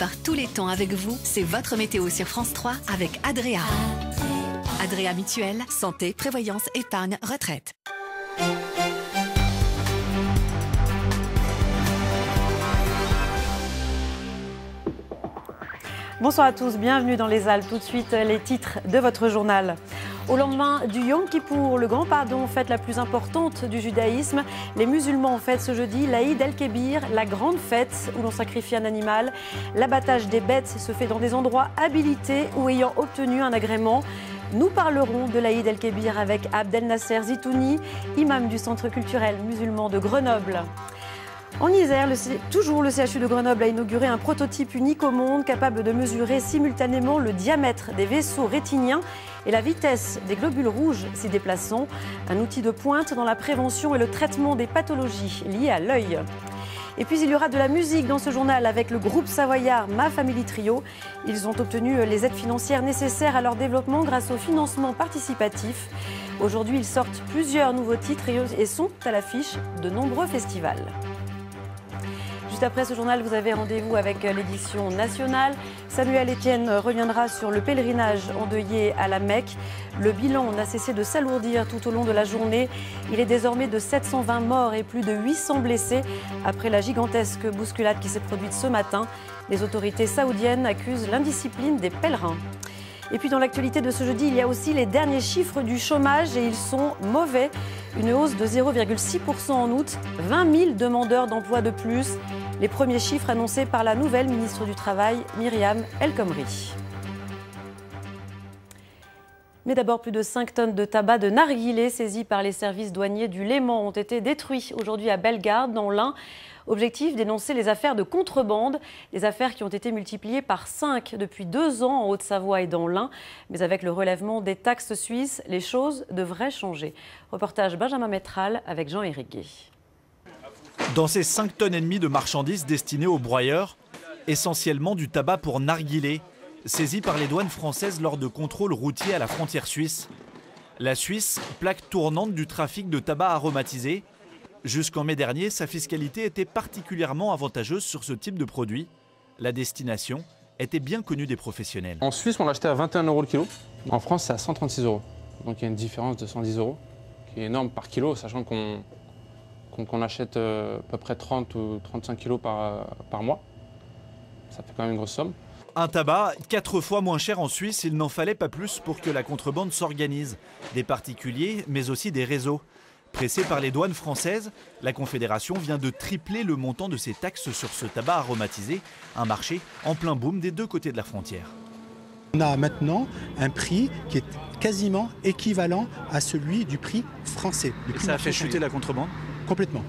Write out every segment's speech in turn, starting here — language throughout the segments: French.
par tous les temps avec vous, c'est votre météo sur France 3 avec Adréa. Adréa Mutuelle, santé, prévoyance, épargne, retraite. Bonsoir à tous, bienvenue dans les Alpes. Tout de suite, les titres de votre journal. Au lendemain du Yom Kippour, le grand pardon, fête la plus importante du judaïsme, les musulmans fêtent ce jeudi l'Aïd el-Kébir, la grande fête où l'on sacrifie un animal. L'abattage des bêtes se fait dans des endroits habilités ou ayant obtenu un agrément. Nous parlerons de l'Aïd el-Kébir avec Abdel Nasser Zitouni, imam du Centre culturel musulman de Grenoble. En Isère, toujours le CHU de Grenoble a inauguré un prototype unique au monde capable de mesurer simultanément le diamètre des vaisseaux rétiniens et la vitesse des globules rouges s'y déplaçant. Un outil de pointe dans la prévention et le traitement des pathologies liées à l'œil. Et puis il y aura de la musique dans ce journal avec le groupe savoyard Ma Family Trio. Ils ont obtenu les aides financières nécessaires à leur développement grâce au financement participatif. Aujourd'hui, ils sortent plusieurs nouveaux titres et sont à l'affiche de nombreux festivals. Juste après ce journal, vous avez rendez-vous avec l'édition nationale. Samuel Etienne reviendra sur le pèlerinage endeuillé à la Mecque. Le bilan n'a cessé de s'alourdir tout au long de la journée. Il est désormais de 720 morts et plus de 800 blessés après la gigantesque bousculade qui s'est produite ce matin. Les autorités saoudiennes accusent l'indiscipline des pèlerins. Et puis dans l'actualité de ce jeudi, il y a aussi les derniers chiffres du chômage et ils sont mauvais. Une hausse de 0,6% en août, 20 000 demandeurs d'emploi de plus. Les premiers chiffres annoncés par la nouvelle ministre du Travail, Myriam El Khomri. Mais d'abord, plus de 5 tonnes de tabac de narguilé saisis par les services douaniers du Léman ont été détruits aujourd'hui à Bellegarde, dans l'Ain. Objectif, dénoncer les affaires de contrebande, des affaires qui ont été multipliées par 5 depuis 2 ans en Haute-Savoie et dans l'Ain. Mais avec le relèvement des taxes suisses, les choses devraient changer. Reportage Benjamin Métral avec Jean-Éric Gué. Dans ces 5,5 tonnes de marchandises destinées aux broyeurs, essentiellement du tabac pour narguilé, saisi par les douanes françaises lors de contrôles routiers à la frontière suisse. La Suisse, plaque tournante du trafic de tabac aromatisé. Jusqu'en mai dernier, sa fiscalité était particulièrement avantageuse sur ce type de produit. La destination était bien connue des professionnels. En Suisse, on l'achetait à 21 € le kilo. En France, c'est à 136 €. Donc il y a une différence de 110 € qui est énorme par kilo, sachant qu'on achète à peu près 30 ou 35 kilos par mois. Ça fait quand même une grosse somme. Un tabac 4 fois moins cher en Suisse, il n'en fallait pas plus pour que la contrebande s'organise. Des particuliers, mais aussi des réseaux. Pressée par les douanes françaises, la Confédération vient de tripler le montant de ses taxes sur ce tabac aromatisé, un marché en plein boom des deux côtés de la frontière. On a maintenant un prix qui est quasiment équivalent à celui du prix français. Ça a fait chuter la contrebande ? Complètement.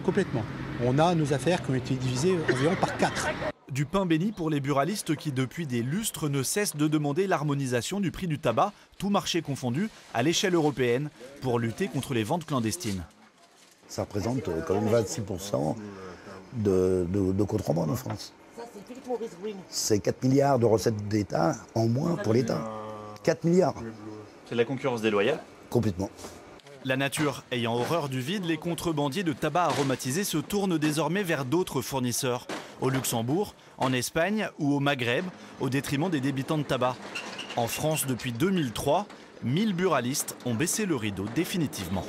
Complètement. On a nos affaires qui ont été divisées environ par 4. Du pain béni pour les buralistes qui, depuis des lustres, ne cessent de demander l'harmonisation du prix du tabac, tout marché confondu, à l'échelle européenne, pour lutter contre les ventes clandestines. Ça représente quand même 26% de contrebande en France. C'est 4 milliards de recettes d'État en moins pour l'État. 4 milliards. C'est la concurrence déloyale ? Complètement. La nature ayant horreur du vide, les contrebandiers de tabac aromatisé se tournent désormais vers d'autres fournisseurs. Au Luxembourg, en Espagne ou au Maghreb, au détriment des débitants de tabac. En France, depuis 2003, 1000 buralistes ont baissé le rideau définitivement.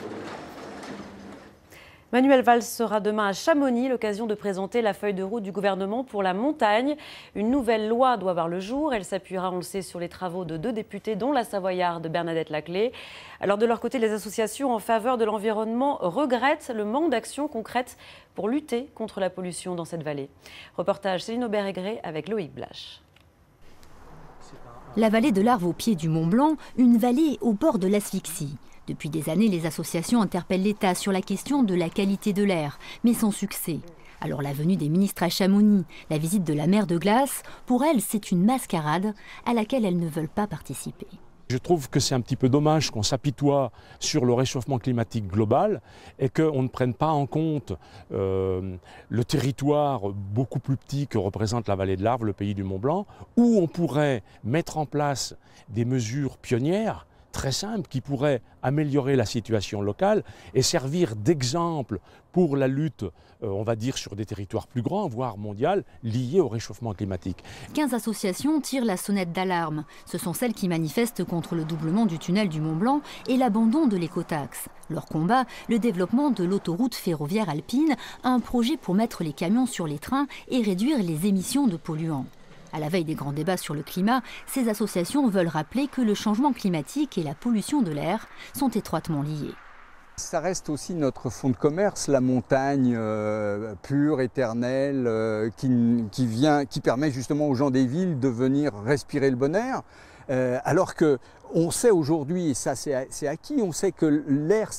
Manuel Valls sera demain à Chamonix, l'occasion de présenter la feuille de route du gouvernement pour la montagne. Une nouvelle loi doit voir le jour. Elle s'appuiera, on le sait, sur les travaux de 2 députés, dont la Savoyarde Bernadette Laclais. Alors de leur côté, les associations en faveur de l'environnement regrettent le manque d'actions concrètes pour lutter contre la pollution dans cette vallée. Reportage Céline Aubert-Aigré avec Loïc Blache. La vallée de l'Arve au pied du Mont Blanc, une vallée au bord de l'asphyxie. Depuis des années, les associations interpellent l'État sur la question de la qualité de l'air, mais sans succès. Alors la venue des ministres à Chamonix, la visite de la mer de glace, pour elles, c'est une mascarade à laquelle elles ne veulent pas participer. Je trouve que c'est un petit peu dommage qu'on s'apitoie sur le réchauffement climatique global et qu'on ne prenne pas en compte le territoire beaucoup plus petit que représente la vallée de l'Arve, le pays du Mont Blanc, où on pourrait mettre en place des mesures pionnières très simple qui pourrait améliorer la situation locale et servir d'exemple pour la lutte, on va dire, sur des territoires plus grands, voire mondiaux, liés au réchauffement climatique. 15 associations tirent la sonnette d'alarme. Ce sont celles qui manifestent contre le doublement du tunnel du Mont-Blanc et l'abandon de l'écotaxe. Leur combat, le développement de l'autoroute ferroviaire alpine, un projet pour mettre les camions sur les trains et réduire les émissions de polluants. À la veille des grands débats sur le climat, ces associations veulent rappeler que le changement climatique et la pollution de l'air sont étroitement liés. Ça reste aussi notre fonds de commerce, la montagne pure, éternelle, qui permet justement aux gens des villes de venir respirer le bon air. Alors qu'on sait aujourd'hui, et ça c'est acquis, on sait que l'air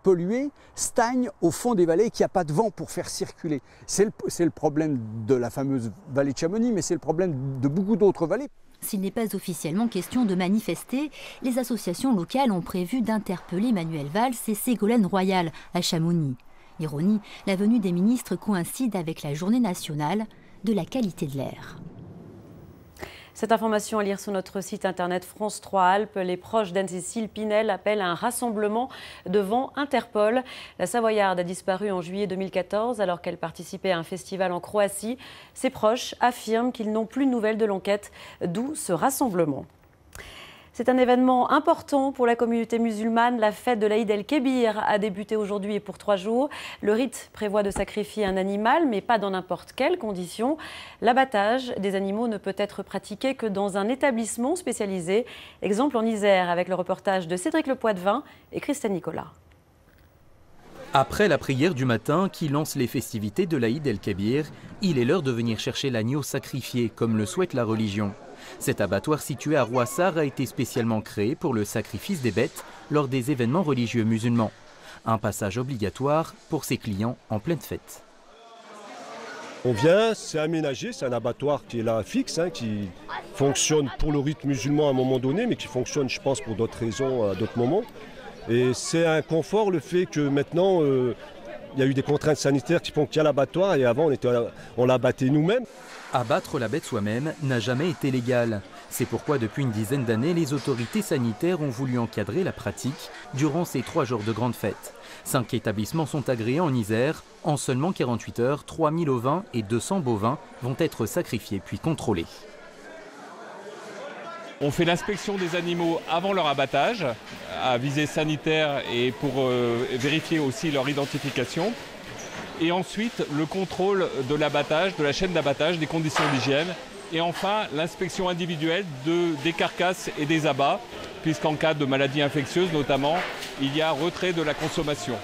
pollué stagne au fond des vallées et qu'il n'y a pas de vent pour faire circuler. C'est le problème de la fameuse vallée de Chamonix, mais c'est le problème de beaucoup d'autres vallées. S'il n'est pas officiellement question de manifester, les associations locales ont prévu d'interpeller Manuel Valls et Ségolène Royal à Chamonix. Ironie, la venue des ministres coïncide avec la journée nationale de la qualité de l'air. Cette information à lire sur notre site internet France 3 Alpes. Les proches d'Anne-Cécile Pinel appellent à un rassemblement devant Interpol. La Savoyarde a disparu en juillet 2014 alors qu'elle participait à un festival en Croatie. Ses proches affirment qu'ils n'ont plus de nouvelles de l'enquête, d'où ce rassemblement. C'est un événement important pour la communauté musulmane. La fête de l'Aïd el-Kébir a débuté aujourd'hui et pour 3 jours. Le rite prévoit de sacrifier un animal, mais pas dans n'importe quelles conditions. L'abattage des animaux ne peut être pratiqué que dans un établissement spécialisé. Exemple en Isère avec le reportage de Cédric Le Poitvin et Christelle Nicolas. Après la prière du matin qui lance les festivités de l'Aïd el-Kébir, il est l'heure de venir chercher l'agneau sacrifié, comme le souhaite la religion. Cet abattoir situé à Roissard a été spécialement créé pour le sacrifice des bêtes lors des événements religieux musulmans. Un passage obligatoire pour ses clients en pleine fête. On vient, c'est aménagé, c'est un abattoir qui est là fixe, qui fonctionne pour le rite musulman à un moment donné, mais qui fonctionne, je pense, pour d'autres raisons à d'autres moments. Et c'est un confort le fait que maintenant, il y a eu des contraintes sanitaires qui font qu'il y a l'abattoir et avant on l'abattait nous-mêmes. Abattre la bête soi-même n'a jamais été légal. C'est pourquoi depuis une dizaine d'années, les autorités sanitaires ont voulu encadrer la pratique durant ces 3 jours de grande fête. 5 établissements sont agréés en Isère. En seulement 48 heures, 3000 ovins et 200 bovins vont être sacrifiés puis contrôlés. On fait l'inspection des animaux avant leur abattage, à visée sanitaire et pour vérifier aussi leur identification. Et ensuite, le contrôle de l'abattage, de la chaîne d'abattage, des conditions d'hygiène. Et enfin, l'inspection individuelle des carcasses et des abats, puisqu'en cas de maladies infectieuses notamment, il y a retrait de la consommation.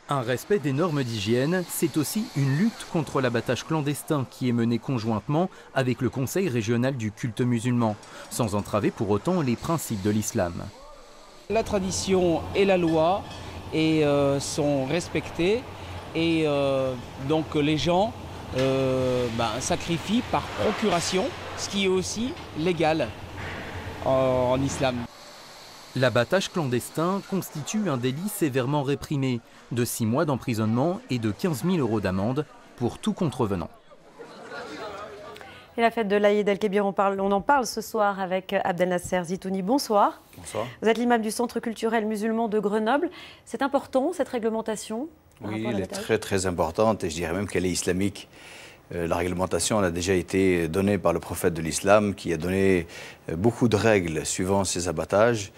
Un respect des normes d'hygiène, c'est aussi une lutte contre l'abattage clandestin qui est menée conjointement avec le Conseil régional du culte musulman, sans entraver pour autant les principes de l'islam. La tradition et la loi sont respectées. Et donc les gens sacrifient par procuration, ce qui est aussi légal en islam. L'abattage clandestin constitue un délit sévèrement réprimé, de 6 mois d'emprisonnement et de 15 000 € d'amende pour tout contrevenant. Et la fête de l'Aïd el-Kébir, on en parle ce soir avec Abdel Nasser Zitouni. Bonsoir. Bonsoir. Vous êtes l'imam du Centre culturel musulman de Grenoble. C'est important, cette réglementation? Oui, elle est très très importante et je dirais même qu'elle est islamique. La réglementation elle a déjà été donnée par le prophète de l'islam qui a donné beaucoup de règles suivant ces abattages.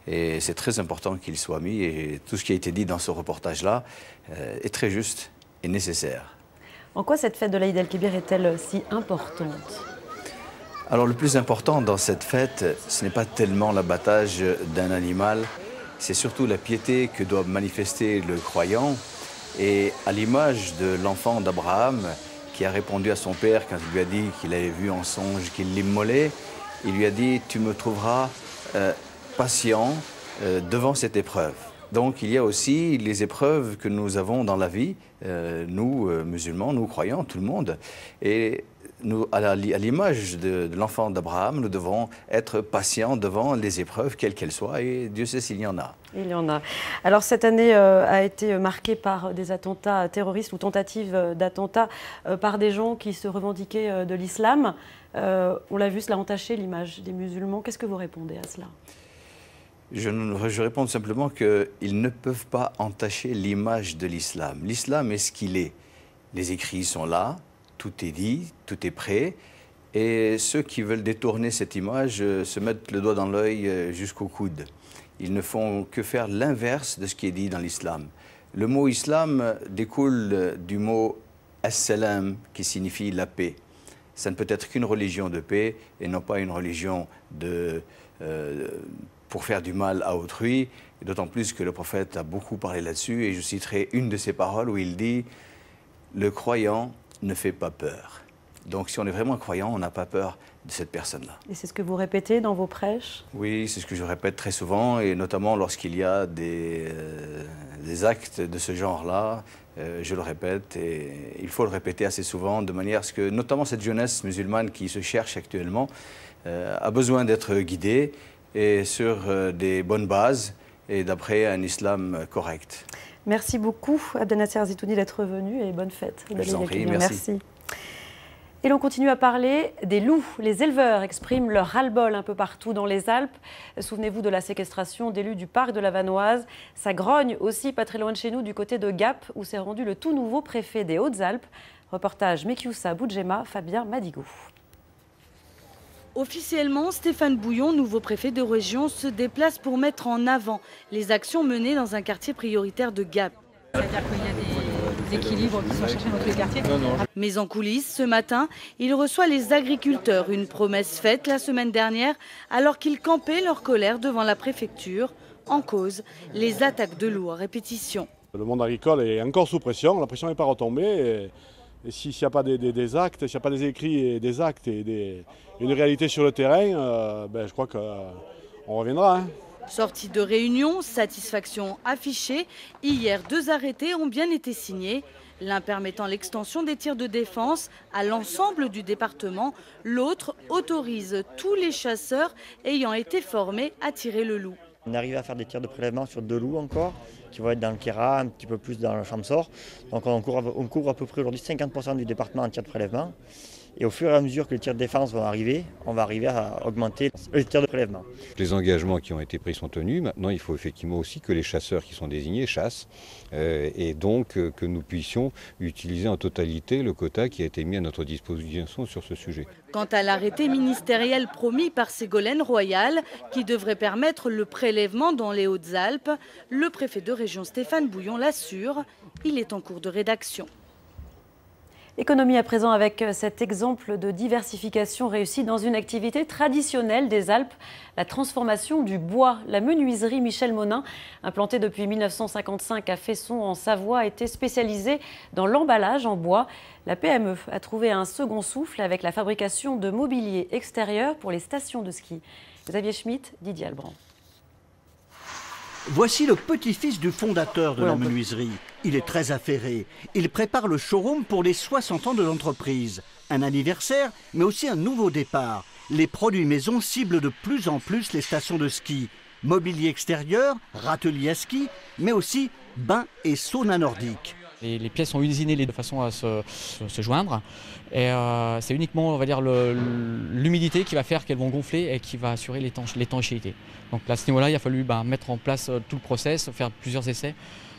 Et c'est très important qu'il soit mis et tout ce qui a été dit dans ce reportage-là est très juste et nécessaire. En quoi cette fête de l'Aïd el-Kébir est-elle si importante? Alors le plus important dans cette fête, ce n'est pas tellement l'abattage d'un animal, c'est surtout la piété que doit manifester le croyant. Et à l'image de l'enfant d'Abraham qui a répondu à son père quand il lui a dit qu'il avait vu en songe qu'il l'immolait, il lui a dit « tu me trouveras patient devant cette épreuve ». Donc il y a aussi les épreuves que nous avons dans la vie, nous musulmans, nous croyants, tout le monde. Et nous, à l'image de l'enfant d'Abraham, nous devons être patients devant les épreuves, quelles qu'elles soient, et Dieu sait s'il y en a. Il y en a. Alors cette année a été marquée par des attentats terroristes ou tentatives d'attentats par des gens qui se revendiquaient de l'islam. On l'a vu, cela a entaché l'image des musulmans. Qu'est-ce que vous répondez à cela? Je réponds simplement qu'ils ne peuvent pas entacher l'image de l'islam. L'islam est ce qu'il est. Les écrits sont là, tout est dit, tout est prêt. Et ceux qui veulent détourner cette image se mettent le doigt dans l'œil jusqu'au coude. Ils ne font que faire l'inverse de ce qui est dit dans l'islam. Le mot islam découle du mot as-salam, qui signifie la paix. Ça ne peut être qu'une religion de paix et non pas une religion pour faire du mal à autrui. D'autant plus que le prophète a beaucoup parlé là-dessus. Et je citerai une de ses paroles où il dit « Le croyant ne fait pas peur ». Donc si on est vraiment croyant, on n'a pas peur de cette personne-là. Et c'est ce que vous répétez dans vos prêches? Oui, c'est ce que je répète très souvent, et notamment lorsqu'il y a des actes de ce genre-là, je le répète, et il faut le répéter assez souvent, de manière à ce que, notamment cette jeunesse musulmane qui se cherche actuellement, a besoin d'être guidée, et sur des bonnes bases, et d'après un islam correct. Merci beaucoup, Abdelnasser Zitouni, d'être venu, et bonne fête. Je vous en prie, merci. Et l'on continue à parler des loups. Les éleveurs expriment leur ras-le-bol un peu partout dans les Alpes. Souvenez-vous de la séquestration d'élus du parc de la Vanoise. Ça grogne aussi pas très loin de chez nous, du côté de Gap, où s'est rendu le tout nouveau préfet des Hautes-Alpes. Reportage Mekioussa Boudjema, Fabien Madigou. Officiellement, Stéphane Bouillon, nouveau préfet de région, se déplace pour mettre en avant les actions menées dans un quartier prioritaire de Gap. C'est-à-dire qu'il y a des équilibres qui sont cherchés dans tous les quartiers. Mais en coulisses, ce matin, il reçoit les agriculteurs, une promesse faite la semaine dernière alors qu'ils campaient leur colère devant la préfecture. En cause, les attaques de loups à répétition. Le monde agricole est encore sous pression, la pression n'est pas retombée. Et s'il n'y a pas des actes, s'il n'y a pas des écrits et des actes et une réalité sur le terrain, je crois qu'on reviendra. Hein. Sortie de réunion, satisfaction affichée. Hier, 2 arrêtés ont bien été signés. L'un permettant l'extension des tirs de défense à l'ensemble du département. L'autre autorise tous les chasseurs ayant été formés à tirer le loup. On arrive à faire des tirs de prélèvement sur 2 loups encore, qui vont être dans le Kéra, un petit peu plus dans le Chamsor. Donc on couvre à peu près aujourd'hui 50% du département en tirs de prélèvement. Et au fur et à mesure que les tirs de défense vont arriver, on va arriver à augmenter les tirs de prélèvement. Les engagements qui ont été pris sont tenus. Maintenant, il faut effectivement aussi que les chasseurs qui sont désignés chassent et donc que nous puissions utiliser en totalité le quota qui a été mis à notre disposition sur ce sujet. Quant à l'arrêté ministériel promis par Ségolène Royal, qui devrait permettre le prélèvement dans les Hautes-Alpes, le préfet de région Stéphane Bouillon l'assure, il est en cours de rédaction. Économie à présent avec cet exemple de diversification réussie dans une activité traditionnelle des Alpes, la transformation du bois. La menuiserie Michel Monin, implantée depuis 1955 à Fesson en Savoie, était spécialisée dans l'emballage en bois. La PME a trouvé un second souffle avec la fabrication de mobilier extérieur pour les stations de ski. Xavier Schmitt, Didier Albrand. Voici le petit-fils du fondateur de la menuiserie. Il est très affairé. Il prépare le showroom pour les 60 ans de l'entreprise. Un anniversaire, mais aussi un nouveau départ. Les produits maison ciblent de plus en plus les stations de ski. Mobilier extérieur, râtelier à ski, mais aussi bains et sauna nordique. Les pièces sont usinées de façon à se joindre. Et c'est uniquement, on va dire, l'humidité qui va faire qu'elles vont gonfler et qui va assurer l'étanchéité. Donc à ce niveau-là, il a fallu mettre en place tout le process, faire plusieurs essais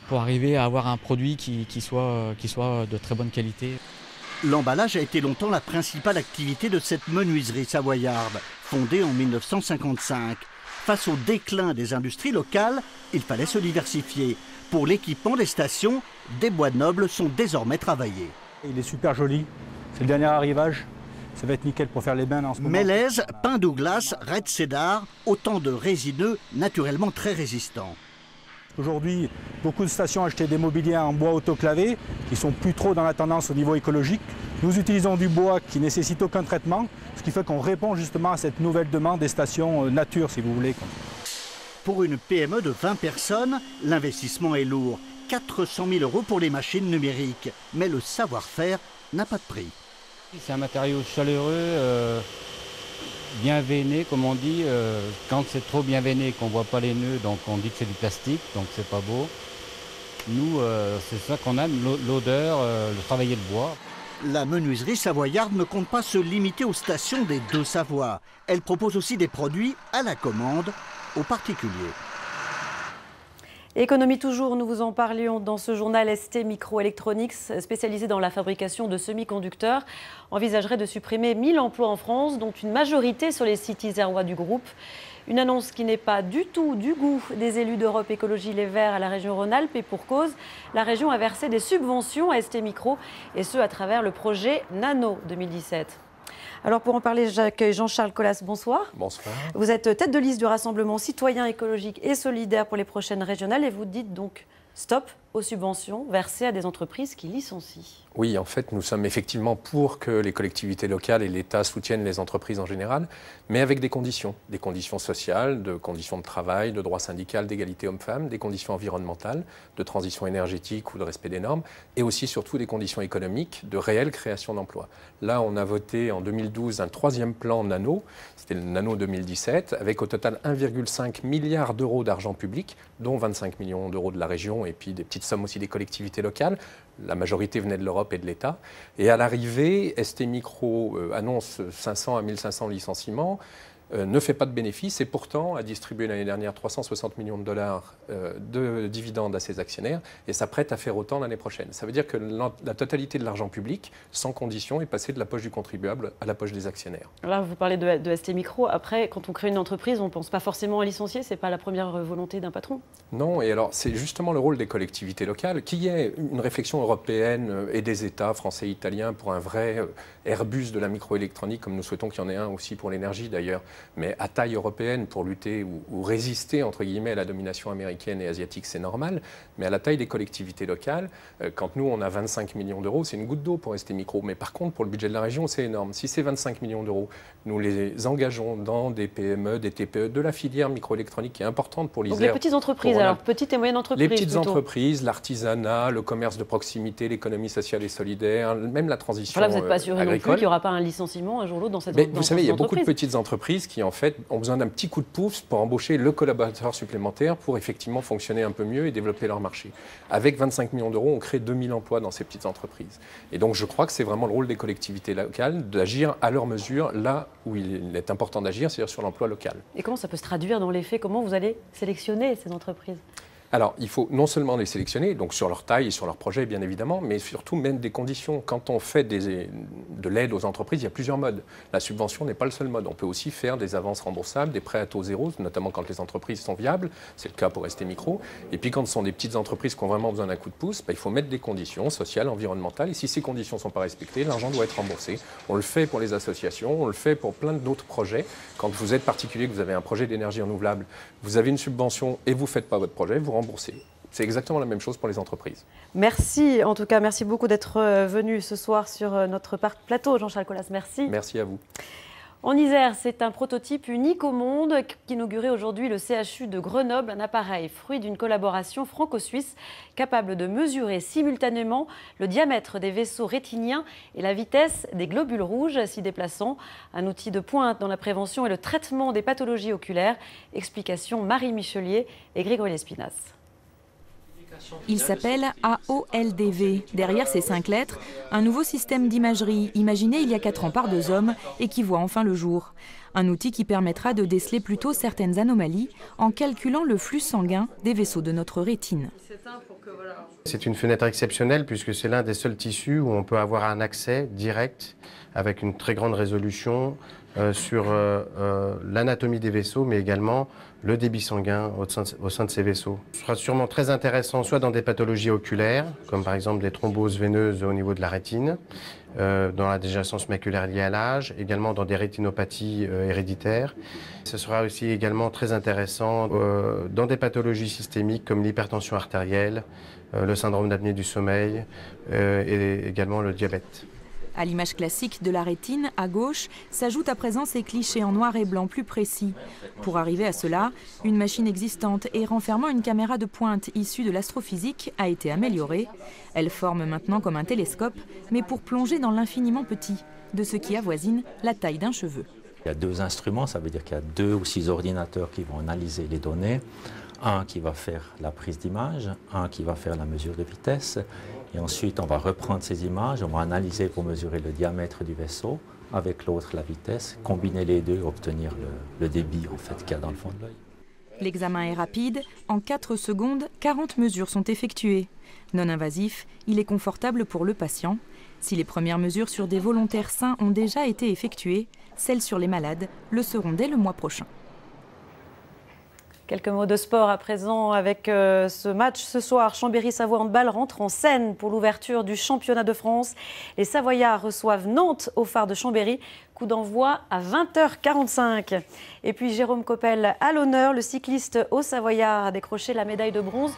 pour arriver à avoir un produit qui soit de très bonne qualité. L'emballage a été longtemps la principale activité de cette menuiserie savoyarde, fondée en 1955. Face au déclin des industries locales, il fallait se diversifier. Pour l'équipement des stations, des bois nobles sont désormais travaillés. Il est super joli, c'est le dernier arrivage. Ça va être nickel pour faire les bains en ce moment. Mélèze, pin Douglas, red cédar, autant de résineux naturellement très résistants. Aujourd'hui, beaucoup de stations achetaient des mobiliers en bois autoclavé qui sont plus trop dans la tendance au niveau écologique. Nous utilisons du bois qui ne nécessite aucun traitement, ce qui fait qu'on répond justement à cette nouvelle demande des stations nature, si vous voulez. Pour une PME de 20 personnes, l'investissement est lourd. 400 000 € pour les machines numériques. Mais le savoir-faire n'a pas de prix. C'est un matériau chaleureux, bien veiné, comme on dit. Quand c'est trop bien veiné, qu'on ne voit pas les nœuds, donc on dit que c'est du plastique, donc c'est pas beau. Nous, c'est ça qu'on aime, l'odeur, le travailler le bois. La menuiserie savoyarde ne compte pas se limiter aux stations des Deux-Savoies. Elle propose aussi des produits à la commande aux particuliers. Économie toujours, nous vous en parlions dans ce journal. ST Microelectronics, spécialisé dans la fabrication de semi-conducteurs, envisagerait de supprimer 1000 emplois en France, dont une majorité sur les sites isérois du groupe. Une annonce qui n'est pas du tout du goût des élus d'Europe Écologie Les Verts à la région Rhône-Alpes. Et pour cause, la région a versé des subventions à ST Micro, et ce à travers le projet Nano 2017. Alors pour en parler, j'accueille Jean-Charles Colas, bonsoir. Bonsoir. Vous êtes tête de liste du Rassemblement citoyen, écologique et solidaire pour les prochaines régionales et vous dites donc stop aux subventions versées à des entreprises qui licencient. Oui, en fait, nous sommes effectivement pour que les collectivités locales et l'État soutiennent les entreprises en général, mais avec des conditions sociales, de conditions de travail, de droit syndical, d'égalité hommes-femmes, des conditions environnementales, de transition énergétique ou de respect des normes, et aussi surtout des conditions économiques de réelle création d'emplois. Là, on a voté en 2012 un 3e plan Nano, c'était le Nano 2017, avec au total 1,5 milliard d'euros d'argent public, dont 25 millions d'euros de la région et puis des petites sommes aussi des collectivités locales. La majorité venait de l'Europe et de l'État. Et à l'arrivée, ST Micro annonce 500 à 1500 licenciements, ne fait pas de bénéfices et pourtant a distribué l'année dernière 360 millions de dollars de dividendes à ses actionnaires et s'apprête à faire autant l'année prochaine. Ça veut dire que la totalité de l'argent public, sans condition, est passée de la poche du contribuable à la poche des actionnaires. Là, vous parlez de ST Micro. Après, quand on crée une entreprise, on ne pense pas forcément à licencier. Ce n'est pas la première volonté d'un patron. Non, et alors c'est justement le rôle des collectivités locales, qu'il y ait une réflexion européenne et des États français et italiens pour un vrai Airbus de la microélectronique, comme nous souhaitons qu'il y en ait un aussi pour l'énergie d'ailleurs, mais à taille européenne pour lutter ou résister entre guillemets à la domination américaine et asiatique, c'est normal. Mais à la taille des collectivités locales, quand nous on a 25 millions d'euros, c'est une goutte d'eau pour ST Micro. Mais par contre, pour le budget de la région, c'est énorme. Si ces 25 millions d'euros, nous les engageons dans des PME, des TPE, de la filière microélectronique qui est importante pour l'Isère. Donc les petites entreprises, alors petites et moyennes entreprises. Les petites plutôt. Entreprises, l'artisanat, le commerce de proximité, l'économie sociale et solidaire, même la transition agricole. Là, vous n'êtes pas assuré non plus qu'il n'y aura pas un licenciement un jour ou l'autre dans cette entreprise. Vous savez, il y a beaucoup de petites entreprises qui, en fait, ont besoin d'un petit coup de pouce pour embaucher le collaborateur supplémentaire pour effectivement fonctionner un peu mieux et développer leur marché. Avec 25 millions d'euros, on crée 2000 emplois dans ces petites entreprises. Et donc, je crois que c'est vraiment le rôle des collectivités locales d'agir à leur mesure là où il est important d'agir, c'est-à-dire sur l'emploi local. Et comment ça peut se traduire dans les faits? Comment vous allez sélectionner ces entreprises? Alors, il faut non seulement les sélectionner, donc sur leur taille et sur leur projet, bien évidemment, mais surtout mettre des conditions. Quand on fait de l'aide aux entreprises, il y a plusieurs modes. La subvention n'est pas le seul mode. On peut aussi faire des avances remboursables, des prêts à taux zéro, notamment quand les entreprises sont viables. C'est le cas pour ST Micro. Et puis, quand ce sont des petites entreprises qui ont vraiment besoin d'un coup de pouce, il faut mettre des conditions sociales, environnementales. Et si ces conditions ne sont pas respectées, l'argent doit être remboursé. On le fait pour les associations, on le fait pour plein d'autres projets. Quand vous êtes particulier, que vous avez un projet d'énergie renouvelable, vous avez une subvention et vous ne faites pas votre projet, vous remboursez. C'est exactement la même chose pour les entreprises. Merci, en tout cas, merci beaucoup d'être venu ce soir sur notre plateau, Jean-Charles Colas. Merci. Merci à vous. En Isère, c'est un prototype unique au monde qu'inaugurait aujourd'hui le CHU de Grenoble, un appareil fruit d'une collaboration franco-suisse capable de mesurer simultanément le diamètre des vaisseaux rétiniens et la vitesse des globules rouges s'y déplaçant. Un outil de pointe dans la prévention et le traitement des pathologies oculaires. Explication Marie Michelier et Grégory Lespinasse. Il s'appelle AOLDV. Derrière ces 5 lettres, un nouveau système d'imagerie, imaginé il y a 4 ans par 2 hommes et qui voit enfin le jour. Un outil qui permettra de déceler plus tôt certaines anomalies en calculant le flux sanguin des vaisseaux de notre rétine. C'est une fenêtre exceptionnelle puisque c'est l'un des seuls tissus où on peut avoir un accès direct avec une très grande résolution sur l'anatomie des vaisseaux, mais également le débit sanguin au sein de ces vaisseaux. Ce sera sûrement très intéressant soit dans des pathologies oculaires, comme par exemple des thromboses veineuses au niveau de la rétine, dans la dégénérescence maculaire liée à l'âge, également dans des rétinopathies héréditaires. Ce sera aussi également très intéressant dans des pathologies systémiques comme l'hypertension artérielle, le syndrome d'apnée du sommeil et également le diabète. À l'image classique de la rétine, à gauche, s'ajoutent à présent ces clichés en noir et blanc plus précis. Pour arriver à cela, une machine existante et renfermant une caméra de pointe issue de l'astrophysique a été améliorée. Elle forme maintenant comme un télescope, mais pour plonger dans l'infiniment petit, de ce qui avoisine la taille d'un cheveu. Il y a 2 instruments, ça veut dire qu'il y a 2 ou 6 ordinateurs qui vont analyser les données. Un qui va faire la prise d'image, un qui va faire la mesure de vitesse. Et ensuite, on va reprendre ces images, on va analyser pour mesurer le diamètre du vaisseau, avec l'autre la vitesse, combiner les deux et obtenir le débit en fait, qu'il y a dans le fond de l'œil. L'examen est rapide. En 4 secondes, 40 mesures sont effectuées. Non invasif, il est confortable pour le patient. Si les premières mesures sur des volontaires sains ont déjà été effectuées, celles sur les malades le seront dès le mois prochain. Quelques mots de sport à présent avec ce match ce soir. Chambéry-Savoie Handball rentre en scène pour l'ouverture du championnat de France. Les Savoyards reçoivent Nantes au phare de Chambéry. Coup d'envoi à 20h45. Et puis Jérôme Coppel à l'honneur. Le cycliste haut-savoyard a décroché la médaille de bronze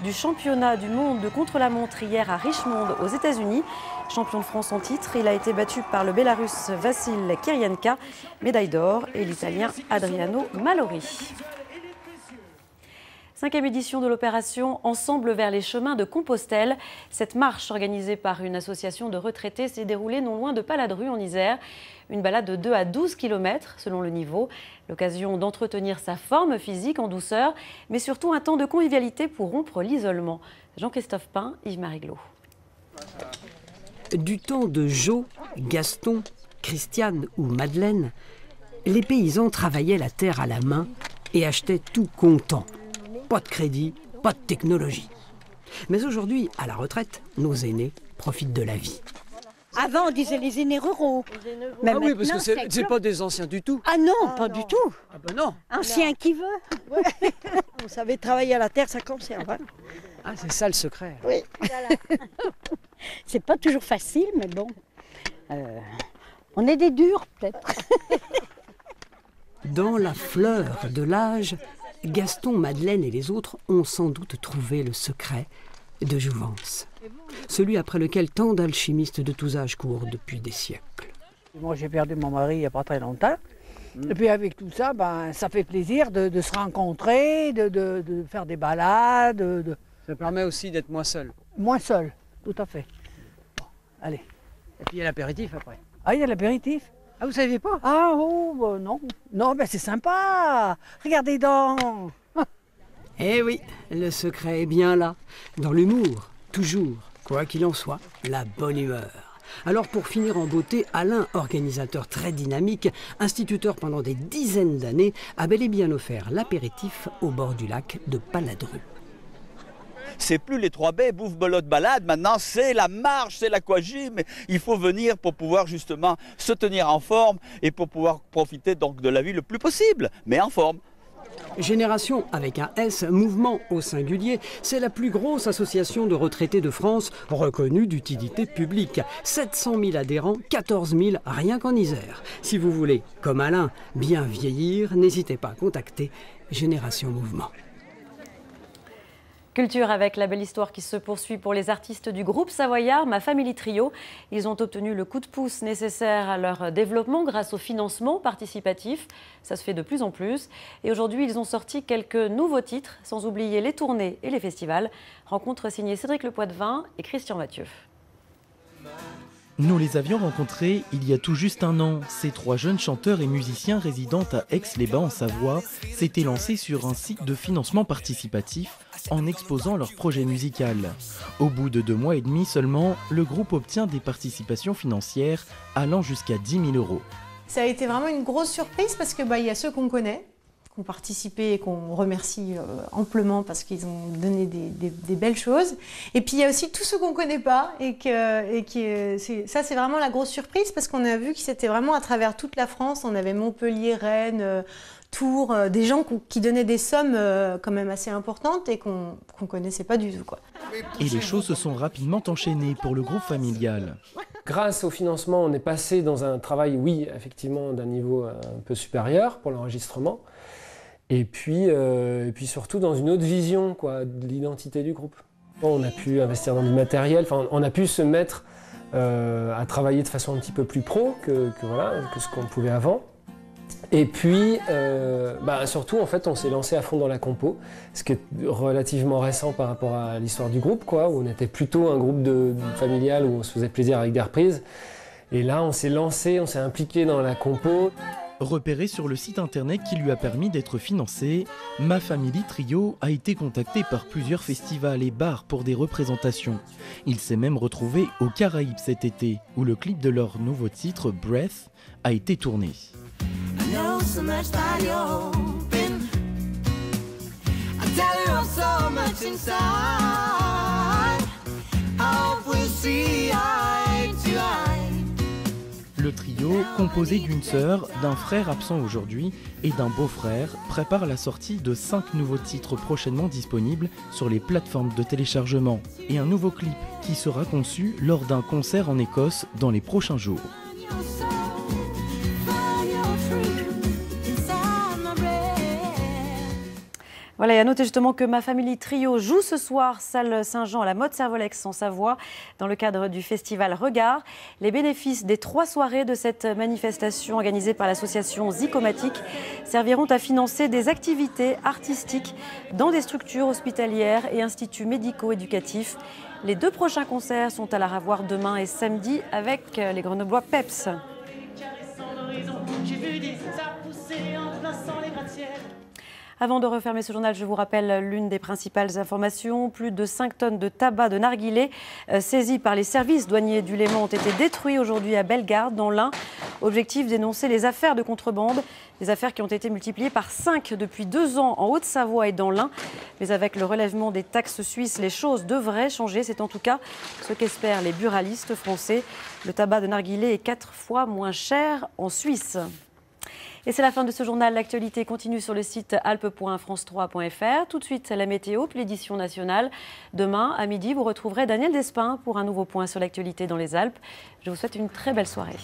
du championnat du monde de contre-la-montre hier à Richmond aux États-Unis. Champion de France en titre, il a été battu par le Bélarus Vassil Kirienka, médaille d'or, et l'Italien Adriano Malori. 5e édition de l'opération Ensemble vers les chemins de Compostelle. Cette marche organisée par une association de retraités s'est déroulée non loin de Paladru en Isère. Une balade de 2 à 12 km selon le niveau. L'occasion d'entretenir sa forme physique en douceur, mais surtout un temps de convivialité pour rompre l'isolement. Jean-Christophe Pain, Yves-Marie Glo. Du temps de Jo, Gaston, Christiane ou Madeleine, les paysans travaillaient la terre à la main et achetaient tout comptant. Pas de crédit, pas de technologie. Mais aujourd'hui, à la retraite, nos aînés profitent de la vie. Avant, on disait les aînés ruraux. Mais oui, parce que c'est pas des anciens du tout. Ah non, pas du tout. Ah ben non. Ancien qui veut. Ouais. Vous savez, travailler à la terre, ça conserve. Hein. Ah, c'est ça le secret. Oui. C'est pas toujours facile, mais bon. On est des durs, peut-être. Dans la fleur de l'âge, Gaston, Madeleine et les autres ont sans doute trouvé le secret de jouvence. Celui après lequel tant d'alchimistes de tous âges courent depuis des siècles. Moi j'ai perdu mon mari il n'y a pas très longtemps. Et puis avec tout ça, ça fait plaisir de se rencontrer, de faire des balades. Ça permet aussi d'être moins seul. Moins seul, tout à fait. Bon, allez. Et puis il y a l'apéritif après. Ah, il y a l'apéritif? Ah, vous saviez pas? Ah, oh, non. Non, c'est sympa. Regardez donc. Eh oui, le secret est bien là. Dans l'humour, toujours. Quoi qu'il en soit, la bonne humeur. Alors pour finir en beauté, Alain, organisateur très dynamique, instituteur pendant des dizaines d'années, a bel et bien offert l'apéritif au bord du lac de Paladru. C'est plus les 3 baies, bouffe, belote, balade. Maintenant, c'est la marche, c'est l'aquagym. Il faut venir pour pouvoir justement se tenir en forme et pour pouvoir profiter donc de la vie le plus possible, mais en forme. Génération avec un S, mouvement au singulier, c'est la plus grosse association de retraités de France reconnue d'utilité publique. 700 000 adhérents, 14 000 rien qu'en Isère. Si vous voulez, comme Alain, bien vieillir, n'hésitez pas à contacter Génération Mouvement. Culture avec la belle histoire qui se poursuit pour les artistes du groupe savoyard Ma Family Trio. Ils ont obtenu le coup de pouce nécessaire à leur développement grâce au financement participatif. Ça se fait de plus en plus. Et aujourd'hui, ils ont sorti quelques nouveaux titres, sans oublier les tournées et les festivals. Rencontre signée Cédric Le Poitvin et Christian Mathieu. Nous les avions rencontrés il y a tout juste un an. Ces 3 jeunes chanteurs et musiciens résidant à Aix-les-Bains en Savoie s'étaient lancés sur un site de financement participatif en exposant leur projet musical. Au bout de 2 mois et demi seulement, le groupe obtient des participations financières allant jusqu'à 10 000 €. Ça a été vraiment une grosse surprise parce que y a ceux qu'on connaît, qui ont participé et qu'on remercie amplement parce qu'ils ont donné des belles choses. Et puis il y a aussi tous ceux qu'on ne connaît pas ça c'est vraiment la grosse surprise parce qu'on a vu que c'était vraiment à travers toute la France. On avait Montpellier, Rennes, Tours, des gens qui donnaient des sommes quand même assez importantes et qu'on ne connaissait pas du tout, quoi. Et les choses se sont rapidement enchaînées pour le groupe familial. Grâce au financement, on est passé dans un travail, oui, effectivement, d'un niveau un peu supérieur pour l'enregistrement. Et puis surtout dans une autre vision, quoi, de l'identité du groupe. On a pu investir dans du matériel, on a pu se mettre à travailler de façon un petit peu plus pro que ce qu'on pouvait avant. Et puis surtout, en fait, on s'est lancé à fond dans la compo, ce qui est relativement récent par rapport à l'histoire du groupe, quoi, où on était plutôt un groupe familial où on se faisait plaisir avec des reprises. Et là, on s'est lancé, on s'est impliqué dans la compo. Repéré sur le site internet qui lui a permis d'être financé, Ma Family Trio a été contacté par plusieurs festivals et bars pour des représentations. Il s'est même retrouvé aux Caraïbes cet été, où le clip de leur nouveau titre, Breath, a été tourné. Le trio, composé d'une sœur, d'un frère absent aujourd'hui et d'un beau-frère, prépare la sortie de 5 nouveaux titres prochainement disponibles sur les plateformes de téléchargement et un nouveau clip qui sera conçu lors d'un concert en Écosse dans les prochains jours. Voilà, et à noter justement que Ma Family Trio joue ce soir, salle Saint-Jean à la Motte Servolex en Savoie, dans le cadre du festival Regard. Les bénéfices des 3 soirées de cette manifestation organisée par l'association Zicomatique serviront à financer des activités artistiques dans des structures hospitalières et instituts médico-éducatifs. Les 2 prochains concerts sont à la revoir demain et samedi avec les Grenoblois Peps. Avant de refermer ce journal, je vous rappelle l'une des principales informations. Plus de 5 tonnes de tabac de narguilé saisis par les services douaniers du Léman ont été détruits aujourd'hui à Bellegarde, dans l'Ain. Objectif, dénoncer les affaires de contrebande. Des affaires qui ont été multipliées par 5 depuis 2 ans en Haute-Savoie et dans l'Ain. Mais avec le relèvement des taxes suisses, les choses devraient changer. C'est en tout cas ce qu'espèrent les buralistes français. Le tabac de narguilé est 4 fois moins cher en Suisse. Et c'est la fin de ce journal. L'actualité continue sur le site alpes.france3.fr. Tout de suite, la météo, puis l'édition nationale. Demain, à midi, vous retrouverez Daniel Despins pour un nouveau point sur l'actualité dans les Alpes. Je vous souhaite une très belle soirée.